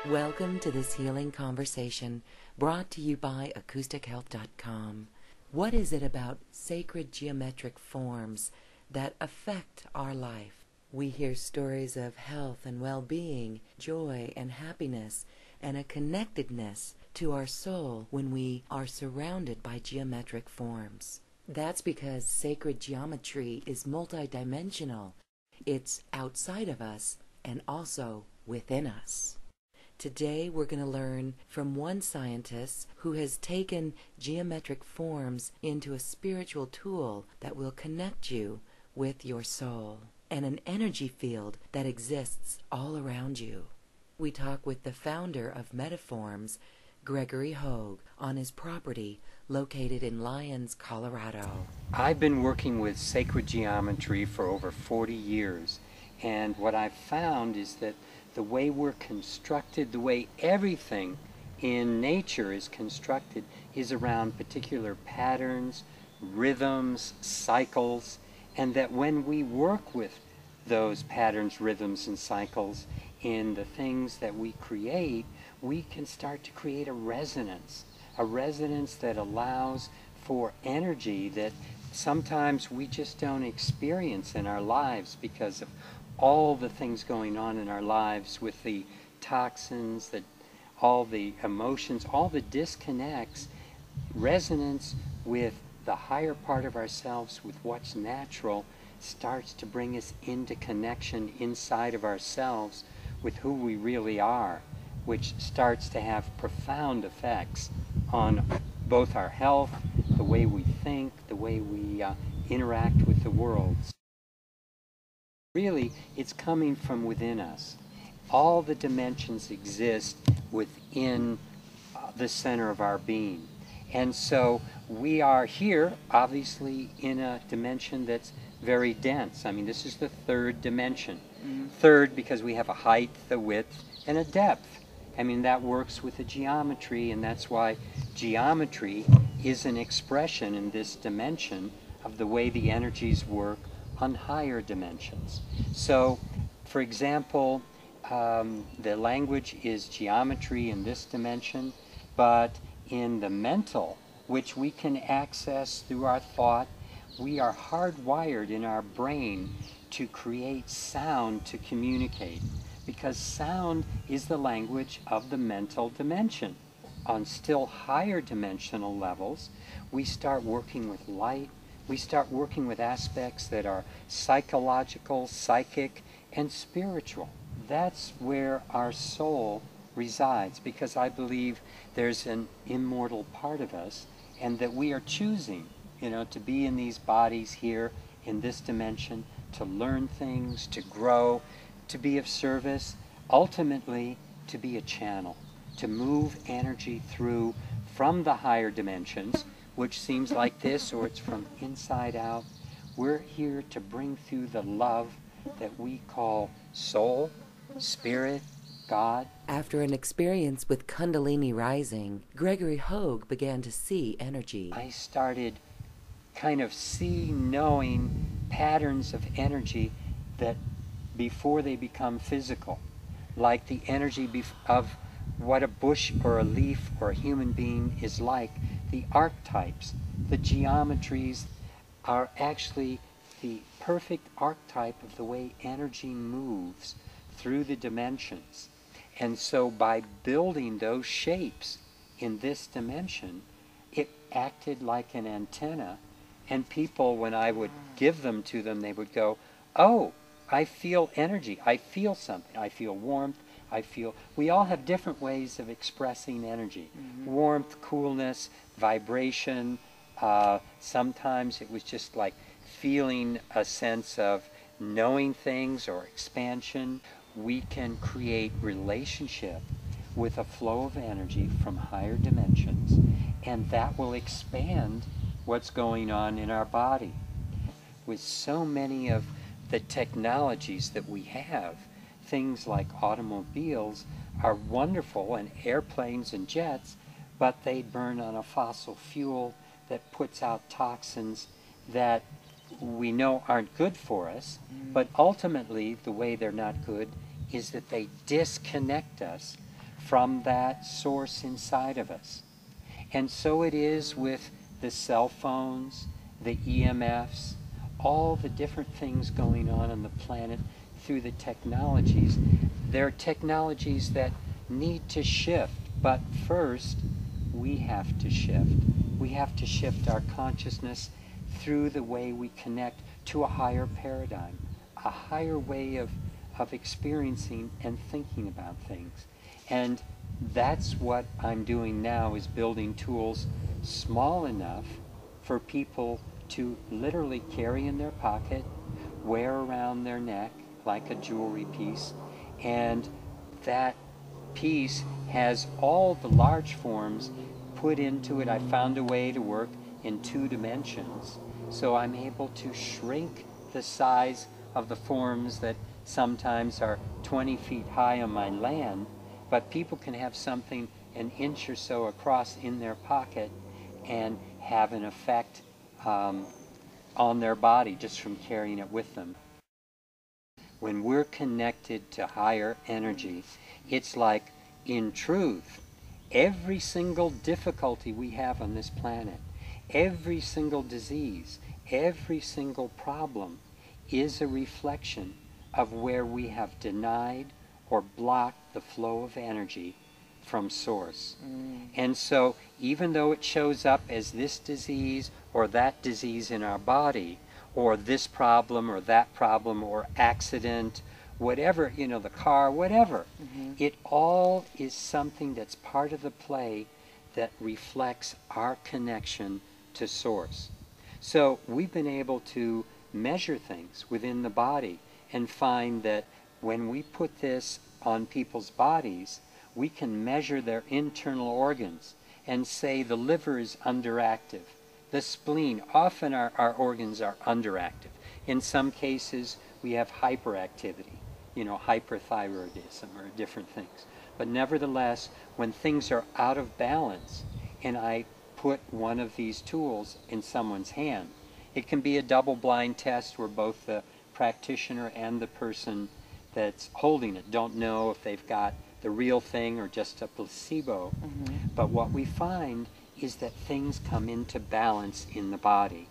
Welcome to this healing conversation brought to you by acoustichealth.com. What is it about sacred geometric forms that affect our life? We hear stories of health and well-being, joy and happiness, and a connectedness to our soul when we are surrounded by geometric forms. That's because sacred geometry is multidimensional. It's outside of us and also within us. Today we're going to learn from one scientist who has taken geometric forms into a spiritual tool that will connect you with your soul and an energy field that exists all around you. We talk with the founder of Metaforms, Gregory Hoag, on his property located in Lyons, Colorado. I've been working with sacred geometry for over 40 years, and what I've found is that the way we're constructed, the way everything in nature is constructed, is around particular patterns, rhythms, cycles, and that when we work with those patterns, rhythms, and cycles in the things that we create, we can start to create a resonance that allows for energy that sometimes we just don't experience in our lives because of all the things going on in our lives with the toxins, all the emotions, all the disconnects. Resonance with the higher part of ourselves, with what's natural, starts to bring us into connection inside of ourselves with who we really are, which starts to have profound effects on both our health, the way we think, the way we interact with the world. Really, it's coming from within us. All the dimensions exist within the center of our being. And so we are here, obviously, in a dimension that's very dense. I mean, this is the third dimension. Third, because we have a height, a width, and a depth. I mean, that works with the geometry, and that's why geometry is an expression in this dimension of the way the energies work on higher dimensions. So, for example, the language is geometry in this dimension, but in the mental, which we can access through our thought, we are hardwired in our brain to create sound to communicate, because sound is the language of the mental dimension. On still higher dimensional levels, we start working with light. We start working with aspects that are psychological, psychic, and spiritual. That's where our soul resides, because I believe there's an immortal part of us, and that we are choosing, to be in these bodies here, in this dimension, to learn things, to grow, to be of service, ultimately to be a channel, to move energy through from the higher dimensions, which seems like this, or it's from inside out. We're here to bring through the love that we call soul, spirit, God. After an experience with Kundalini rising, Gregory Hoag began to see energy. I started kind of knowing patterns of energy that before they become physical, like the energy of what a bush or a leaf or a human being is like. The archetypes, the geometries are actually the perfect archetype of the way energy moves through the dimensions. And so by building those shapes in this dimension, it acted like an antenna, and people, when I would give them to them, they would go, "Oh, I feel energy, I feel something, I feel warmth, we all have different ways of expressing energy. Warmth, coolness, vibration. Sometimes it was just like feeling a sense of knowing things or expansion. We can create relationship with a flow of energy from higher dimensions, and that will expand what's going on in our body. With so many of the technologies that we have, things like automobiles are wonderful, and airplanes and jets, but they burn on a fossil fuel that puts out toxins that we know aren't good for us, but ultimately the way they're not good is that they disconnect us from that source inside of us. And so it is with the cell phones, the EMFs, all the different things going on the planet through the technologies. They're technologies that need to shift, but first we have to shift. We have to shift our consciousness through the way we connect to a higher paradigm, a higher way of experiencing and thinking about things. And that's what I'm doing now, is building tools small enough for people to literally carry in their pocket, wear around their neck like a jewelry piece, and that piece has all the large forms put into it. I found a way to work in 2 dimensions, so I'm able to shrink the size of the forms that sometimes are 20 feet high on my land, but people can have something an inch or so across in their pocket and have an effect on their body just from carrying it with them. When we're connected to higher energy, it's like, in truth, every single difficulty we have on this planet, every single disease, every single problem is a reflection of where we have denied or blocked the flow of energy from source. And so even though it shows up as this disease or that disease in our body, or this problem or that problem or accident, whatever, you know, the car, whatever, it all is something that's part of the play that reflects our connection to source. So we've been able to measure things within the body and find that when we put this on people's bodies, we can measure their internal organs and say the liver is underactive. The spleen, often our organs are underactive. In some cases, we have hyperactivity, you know, hyperthyroidism or different things. But nevertheless, when things are out of balance, and I put one of these tools in someone's hand, it can be a double-blind test where both the practitioner and the person that's holding it don't know if they've got the real thing or just a placebo. But what we find is that things come into balance in the body.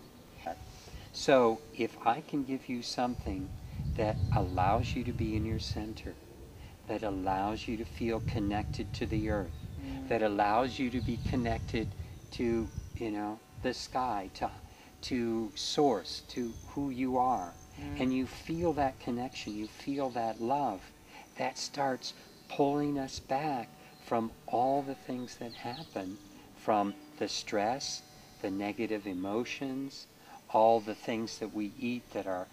So if I can give you something that allows you to be in your center, that allows you to feel connected to the earth, that allows you to be connected to, you know, the sky, to source, to who you are, and you feel that connection, you feel that love, that starts pulling us back from all the things that happen, from the stress, the negative emotions, all the things that we eat that are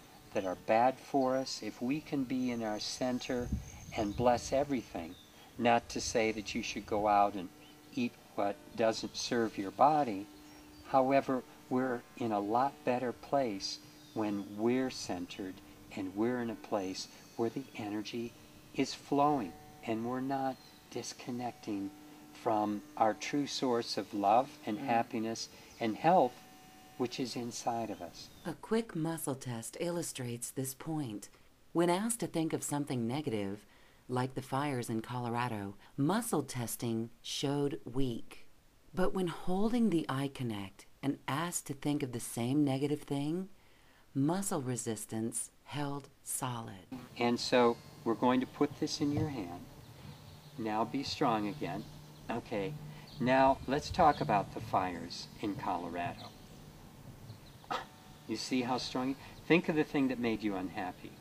bad for us. If we can be in our center and bless everything, not to say that you should go out and eat what doesn't serve your body, however, we're in a lot better place when we're centered and we're in a place where the energy is flowing and we're not disconnecting from our true source of love and happiness and health, which is inside of us. A quick muscle test illustrates this point. When asked to think of something negative, like the fires in Colorado, muscle testing showed weak. But when holding the eye connect and asked to think of the same negative thing, muscle resistance held solid. And so we're going to put this in your hand. Now be strong again. Okay, now let's talk about the fires in Colorado. You see how strong? Think of the thing that made you unhappy.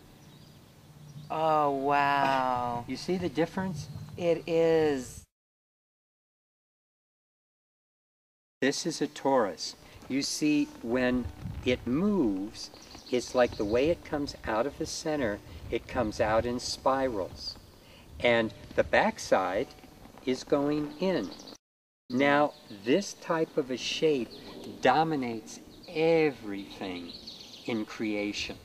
Oh, wow. You see the difference? It is. This is a torus. You see, when it moves, it's like the way it comes out of the center, it comes out in spirals. And the backside is going in. Now, this type of a shape dominates everything in creation.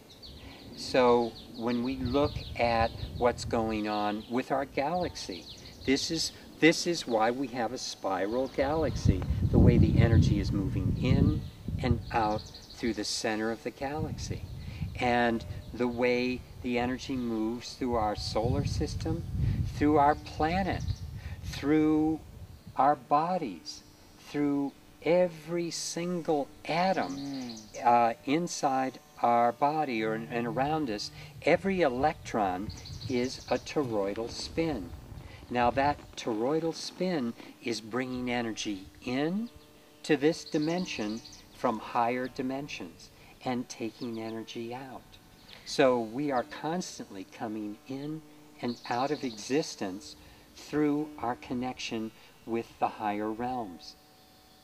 So when we look at what's going on with our galaxy, this is why we have a spiral galaxy, the way the energy is moving in and out through the center of the galaxy. And the way the energy moves through our solar system, through our planet, through our bodies, through every single atom inside our body and around us, every electron is a toroidal spin. Now that toroidal spin is bringing energy in to this dimension from higher dimensions and taking energy out. So we are constantly coming in and out of existence through our connection with the higher realms.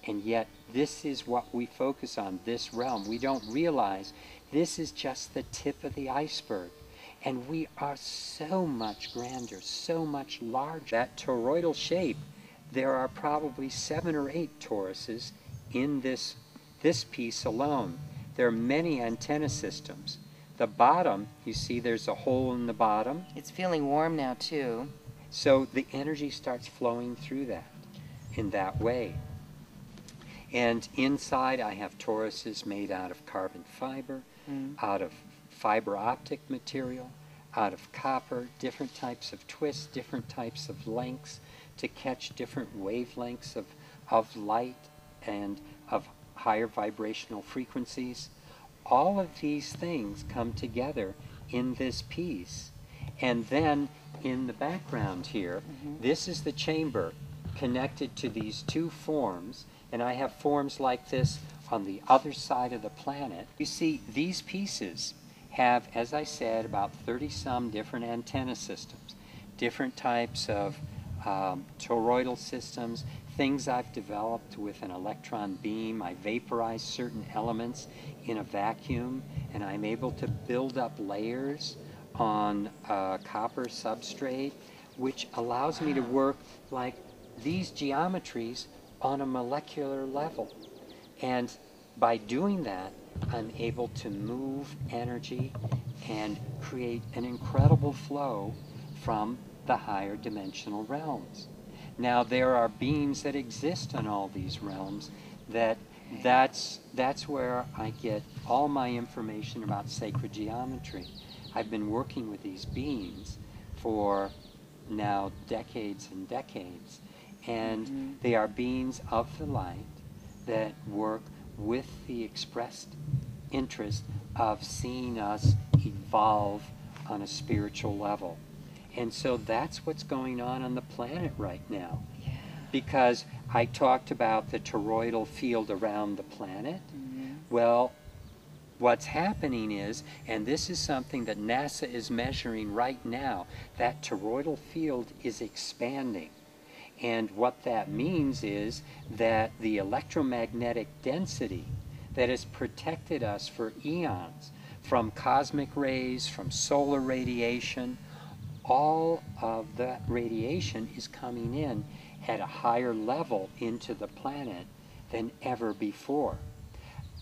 And yet this is what we focus on, this realm. We don't realize this is just the tip of the iceberg. And we are so much grander, so much larger. That toroidal shape, there are probably 7 or 8 toruses in this piece alone. There are many antenna systems. The bottom, you see there's a hole in the bottom. It's feeling warm now too. So the energy starts flowing through that in that way. And inside I have toruses made out of carbon fiber, out of fiber optic material, out of copper, different types of twists, different types of lengths to catch different wavelengths of light and of higher vibrational frequencies. All of these things come together in this piece. And then in the background here, this is the chamber connected to these 2 forms, and I have forms like this on the other side of the planet. You see, these pieces have, as I said, about 30-some different antenna systems, different types of toroidal systems, things I've developed with an electron beam. I vaporize certain elements in a vacuum, and I'm able to build up layers on a copper substrate, which allows me to work like these geometries on a molecular level. And by doing that, I'm able to move energy and create an incredible flow from the higher dimensional realms. Now there are beings that exist in all these realms that's where I get all my information about sacred geometry. I've been working with these beings for now decades and decades, and they are beings of the light that work with the expressed interest of seeing us evolve on a spiritual level. And so that's what's going on the planet right now. Yeah. Because I talked about the toroidal field around the planet. Well, what's happening is, and this is something that NASA is measuring right now, that toroidal field is expanding. And what that means is that the electromagnetic density that has protected us for eons from cosmic rays, from solar radiation, all of that radiation is coming in at a higher level into the planet than ever before.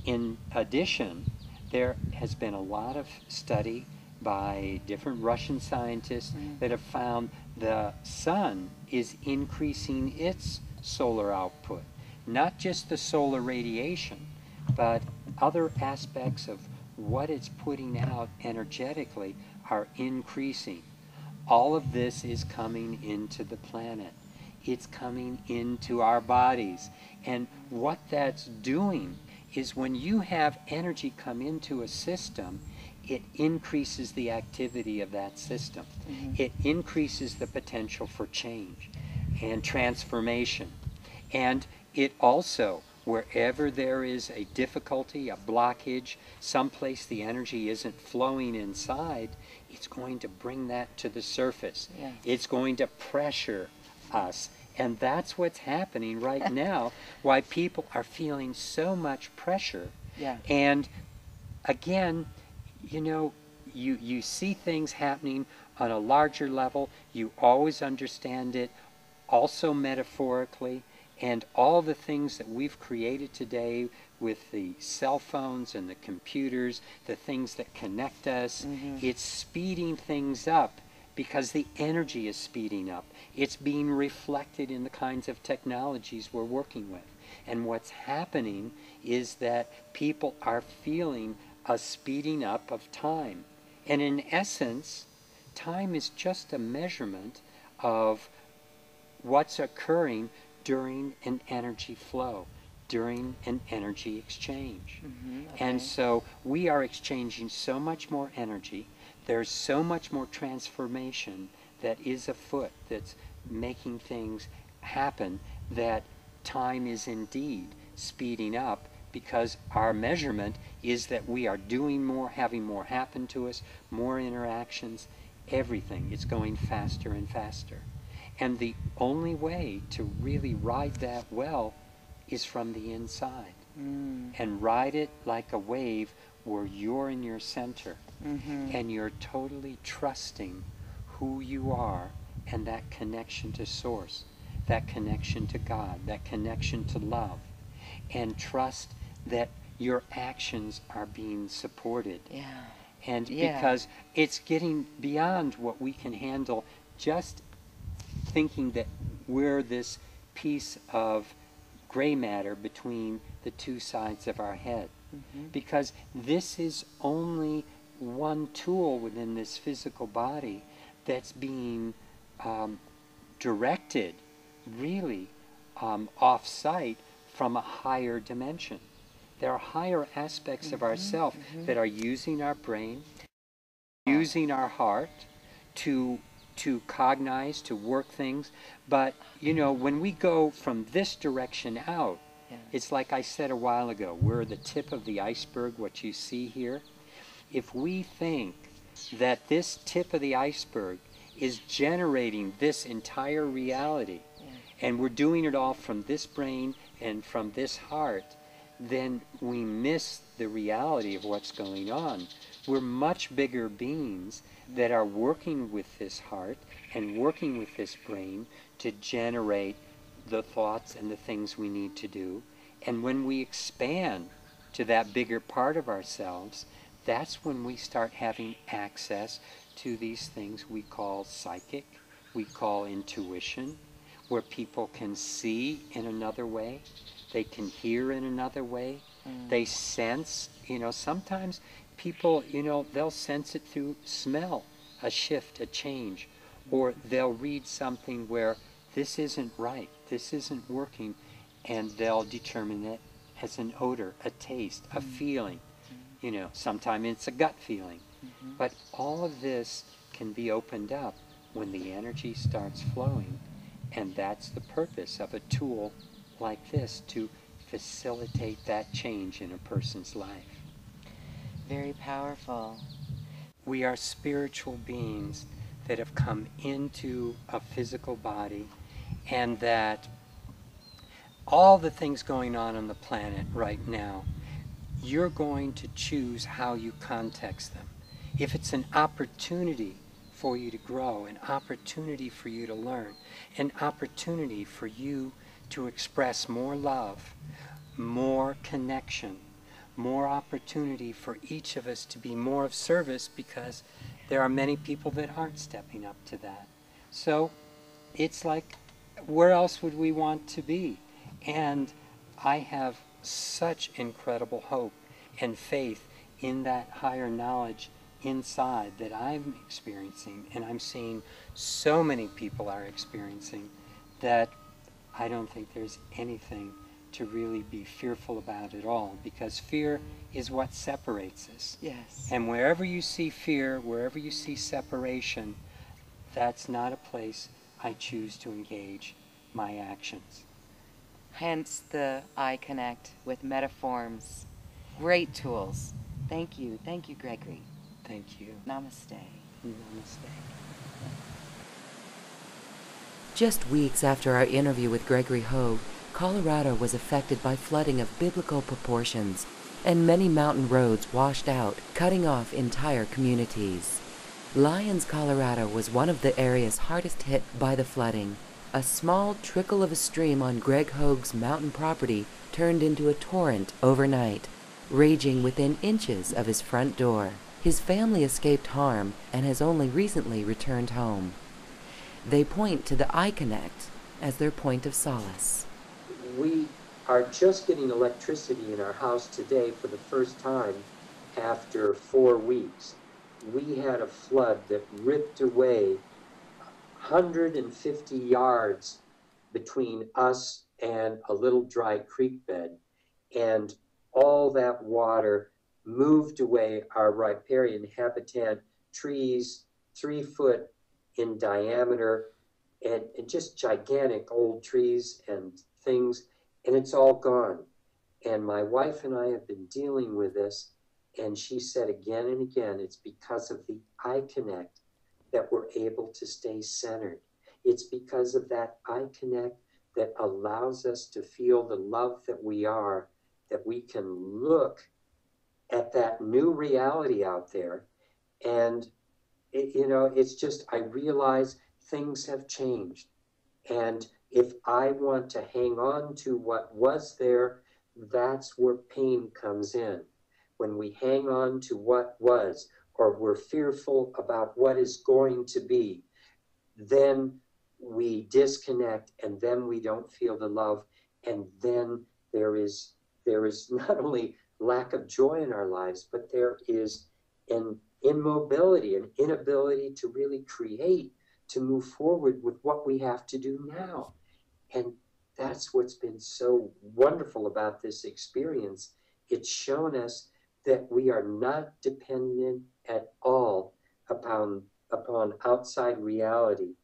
In addition, there has been a lot of study by different Russian scientists that have found the sun is increasing its solar output. Not just the solar radiation, but other aspects of what it's putting out energetically are increasing. All of this is coming into the planet. It's coming into our bodies. And what that's doing is when you have energy come into a system, it increases the activity of that system. It increases the potential for change and transformation. And it also, wherever there is a difficulty, a blockage, someplace the energy isn't flowing inside, it's going to bring that to the surface. Yeah. It's going to pressure us. And that's what's happening right now, why people are feeling so much pressure. Yeah. And again, you know, you see things happening on a larger level. You always understand it also metaphorically. And all the things that we've created today with the cell phones and the computers, the things that connect us, it's speeding things up because the energy is speeding up. It's being reflected in the kinds of technologies we're working with. And what's happening is that people are feeling a speeding up of time. And in essence, time is just a measurement of what's occurring during an energy flow, during an energy exchange. Okay. And so we are exchanging so much more energy. There's so much more transformation that is afoot, that's making things happen, that time is indeed speeding up, because our measurement is that we are doing more, having more happen to us, more interactions, everything. It's going faster and faster. And the only way to really ride that well is from the inside. And ride it like a wave where you're in your center and you're totally trusting who you are and that connection to Source, that connection to God, that connection to love, and trust that your actions are being supported. And because it's getting beyond what we can handle, just thinking that we're this piece of gray matter between the two sides of our head. Because this is only one tool within this physical body that's being directed really off-site from a higher dimension. There are higher aspects of ourself that are using our brain, using our heart to cognize, to work things. But, you know, when we go from this direction out, it's like I said a while ago, we're the tip of the iceberg, what you see here. If we think that this tip of the iceberg is generating this entire reality, and we're doing it all from this brain and from this heart, then we miss the reality of what's going on. We're much bigger beings that are working with this heart and working with this brain to generate the thoughts and the things we need to do. And when we expand to that bigger part of ourselves, that's when we start having access to these things we call psychic, we call intuition, where people can see in another way, they can hear in another way, they sense, you know, sometimes people, you know, they'll sense it through smell, a shift, a change, or they'll read something where this isn't right, this isn't working, and they'll determine it as an odor, a taste, a feeling. You know, sometimes it's a gut feeling. But all of this can be opened up when the energy starts flowing. And that's the purpose of a tool like this, to facilitate that change in a person's life. Very powerful. We are spiritual beings that have come into a physical body, and that all the things going on the planet right now, you're going to choose how you context them. If it's an opportunity for you to grow, an opportunity for you to learn, an opportunity for you to express more love, more connection, more opportunity for each of us to be more of service, because there are many people that aren't stepping up to that. So it's like, where else would we want to be? And I have such incredible hope and faith in that higher knowledge inside that I'm experiencing, and I'm seeing so many people are experiencing, that I don't think there's anything to really be fearful about at all, because fear is what separates us. Yes. And wherever you see fear, wherever you see separation, that's not a place I choose to engage my actions. Hence the I connect with Metaforms. Great tools. Thank you, Gregory. Thank you. Namaste. Namaste. Just weeks after our interview with Gregory Hoag, Colorado was affected by flooding of biblical proportions, and many mountain roads washed out, cutting off entire communities. Lyons, Colorado was one of the areas hardest hit by the flooding. A small trickle of a stream on Greg Hoag's mountain property turned into a torrent overnight, raging within inches of his front door. His family escaped harm and has only recently returned home. They point to the I Connect as their point of solace. We are just getting electricity in our house today for the first time after 4 weeks. We had a flood that ripped away 150 yards between us and a little dry creek bed, and all that water moved away our riparian habitat, trees 3 foot in diameter, and just gigantic old trees and things, and it's all gone. And my wife and I have been dealing with this, and she said again and again, it's because of the I Connect that we're able to stay centered. It's because of that I Connect that allows us to feel the love that we are, that we can look at that new reality out there. And, it's just, I realize things have changed. And if I want to hang on to what was there, that's where pain comes in. When we hang on to what was, or we're fearful about what is going to be, then we disconnect, and then we don't feel the love, and then there is not only lack of joy in our lives, but there is an immobility, an inability to really create, to move forward with what we have to do now. And that's what's been so wonderful about this experience. It's shown us that we are not dependent at all upon outside reality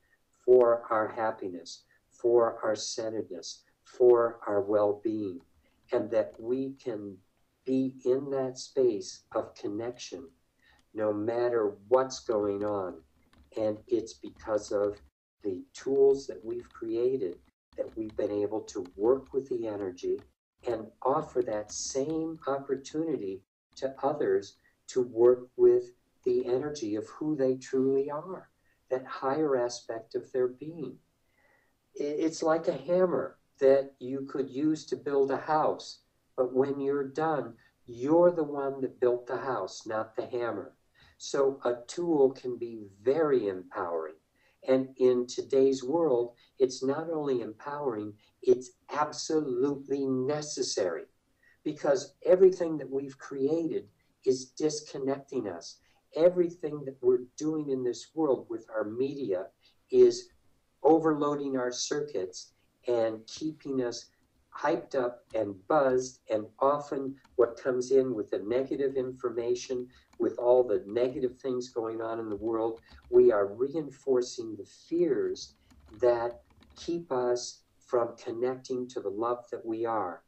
for our happiness, for our centeredness, for our well-being, and that we can be in that space of connection no matter what's going on. And it's because of the tools that we've created that we've been able to work with the energy and offer that same opportunity to others to work with the energy of who they truly are, that higher aspect of their being. It's like a hammer that you could use to build a house, but when you're done, you're the one that built the house, not the hammer. So a tool can be very empowering. And in today's world, it's not only empowering, it's absolutely necessary, because everything that we've created is disconnecting us. Everything that we're doing in this world with our media is overloading our circuits and keeping us hyped up and buzzed, and often what comes in with the negative information, with all the negative things going on in the world, we are reinforcing the fears that keep us from connecting to the love that we are.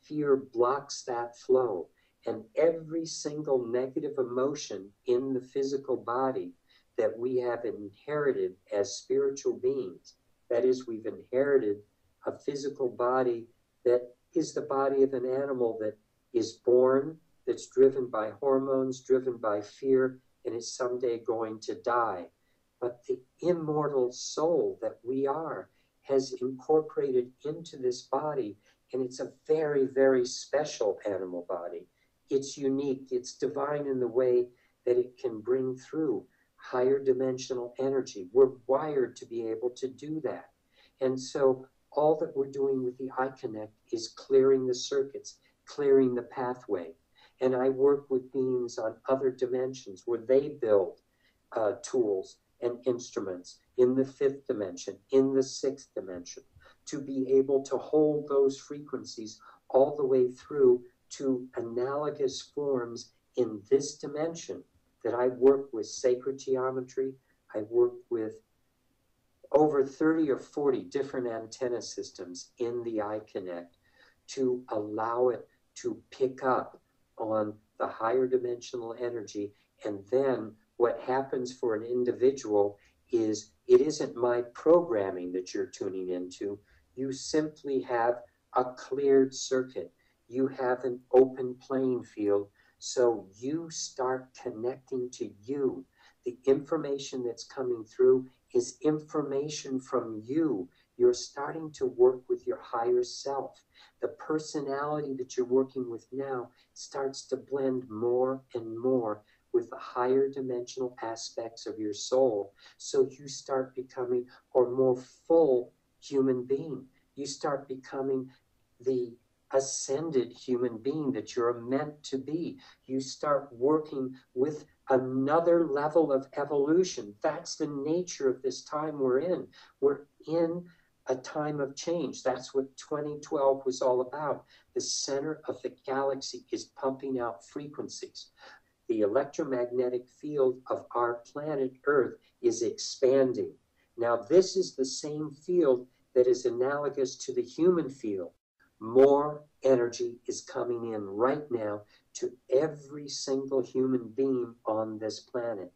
Fear blocks that flow, and every single negative emotion in the physical body that we have inherited as spiritual beings, that is, we've inherited a physical body that is the body of an animal that is born, that's driven by hormones, driven by fear, and is someday going to die. But the immortal soul that we are has incorporated into this body, and it's a very, very special animal body. It's unique, it's divine in the way that it can bring through higher dimensional energy. We're wired to be able to do that. And so all that we're doing with the I Connect is clearing the circuits, clearing the pathway. And I work with beings on other dimensions where they build tools and instruments in the 5th dimension, in the 6th dimension, to be able to hold those frequencies all the way through to analogous forms in this dimension. That I work with sacred geometry, I work with over 30 or 40 different antenna systems in the I Connect to allow it to pick up on the higher dimensional energy. And then what happens for an individual is it isn't my programming that you're tuning into. You simply have a cleared circuit. You have an open playing field. So you start connecting to you. The information that's coming through is information from you. You're starting to work with your higher self. The personality that you're working with now starts to blend more and more with the higher dimensional aspects of your soul, so you start becoming a more full human being. You start becoming the ascended human being that you're meant to be. You start working with another level of evolution. That's the nature of this time we're in. We're in a time of change. That's what 2012 was all about. The center of the galaxy is pumping out frequencies. The electromagnetic field of our planet Earth is expanding. Now, this is the same field that is analogous to the human field. More energy is coming in right now to every single human being on this planet.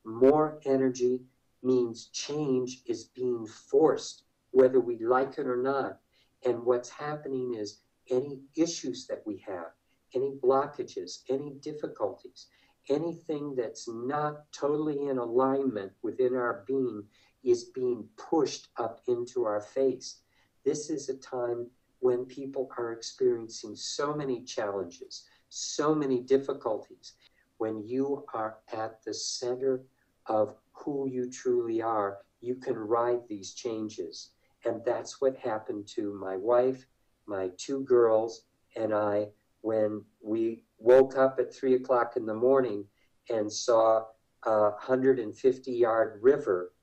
More energy means change is being forced, whether we like it or not. And what's happening is any issues that we have, any blockages, any difficulties, anything that's not totally in alignment within our being is being pushed up into our face. This is a time when people are experiencing so many challenges, so many difficulties. When you are at the center of who you truly are, you can ride these changes. And that's what happened to my wife, my two girls, and I when we woke up at 3 o'clock in the morning and saw a 150-yard river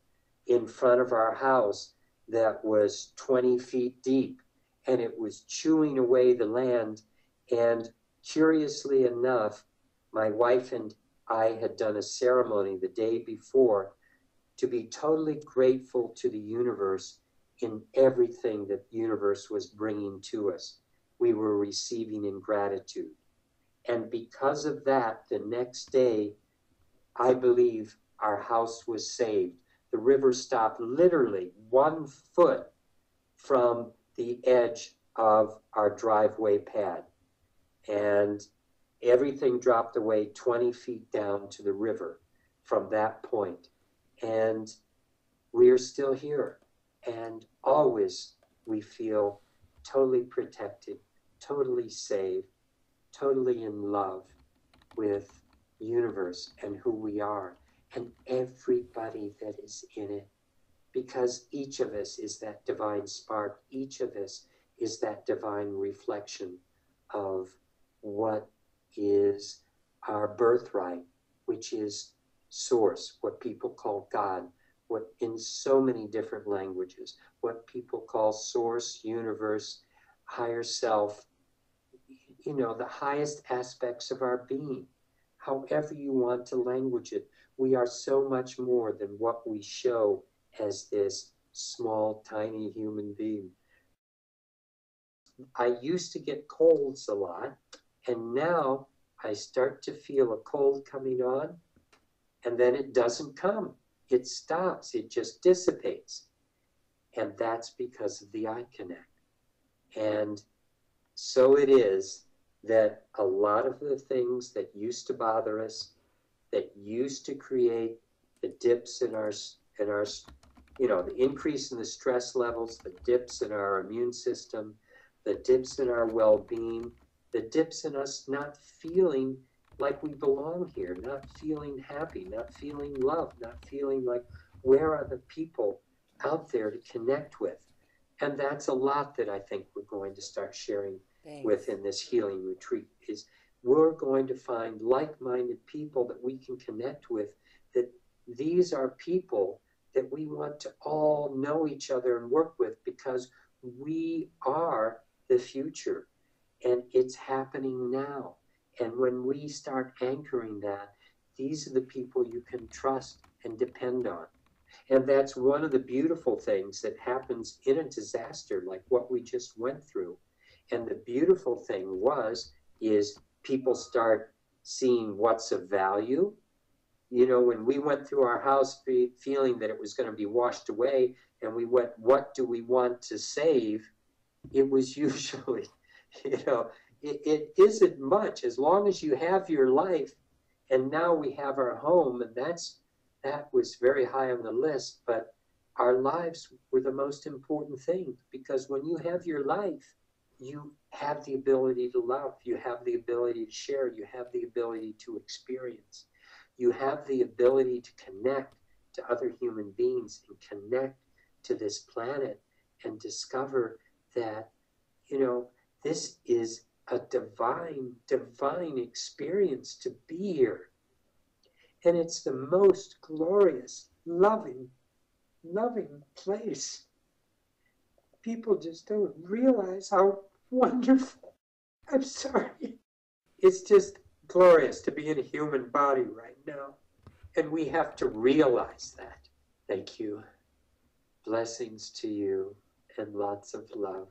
in front of our house that was 20 feet deep. And it was chewing away the land. And curiously enough, my wife and I had done a ceremony the day before to be totally grateful to the universe in everything that the universe was bringing to us. We were receiving in gratitude. And because of that, the next day, I believe our house was saved. The river stopped literally 1 foot from the edge of our driveway pad. And everything dropped away 20 feet down to the river from that point. And we are still here. And always we feel totally protected, totally safe, totally in love with the universe and who we are and everybody that is in it. Because each of us is that divine spark. Each of us is that divine reflection of what is our birthright, which is source, what people call God, what in so many different languages, what people call source, universe, higher self, you know, the highest aspects of our being. However you want to language it, we are so much more than what we show as this small, tiny human being. I used to get colds a lot, and now I start to feel a cold coming on, and then it doesn't come. It stops. It just dissipates. And that's because of the eye connect. And so it is that a lot of the things that used to bother us, that used to create the dips in our you know, the increase in the stress levels, the dips in our immune system, the dips in our well-being, the dips in us not feeling like we belong here, not feeling happy, not feeling loved, not feeling like where are the people out there to connect with. And that's a lot that I think we're going to start sharing within this healing retreat, is we're going to find like-minded people that we can connect with, that these are people that we want to all know each other and work with, because we are the future and it's happening now. And when we start anchoring that, these are the people you can trust and depend on. And that's one of the beautiful things that happens in a disaster like what we just went through. And the beautiful thing is people start seeing what's of value. You know, when we went through our house feeling that it was going to be washed away, and we went, what do we want to save? It was usually, you know, it isn't much. As long as you have your life, and now we have our home, and that was very high on the list, but our lives were the most important thing, because when you have your life, you have the ability to love, you have the ability to share, you have the ability to experience. You have the ability to connect to other human beings and connect to this planet and discover that, you know, this is a divine experience to be here. And it's the most glorious, loving place. People just don't realize how wonderful. I'm sorry. It's just glorious to be in a human body right now. And we have to realize that. Thank you. Blessings to you and lots of love.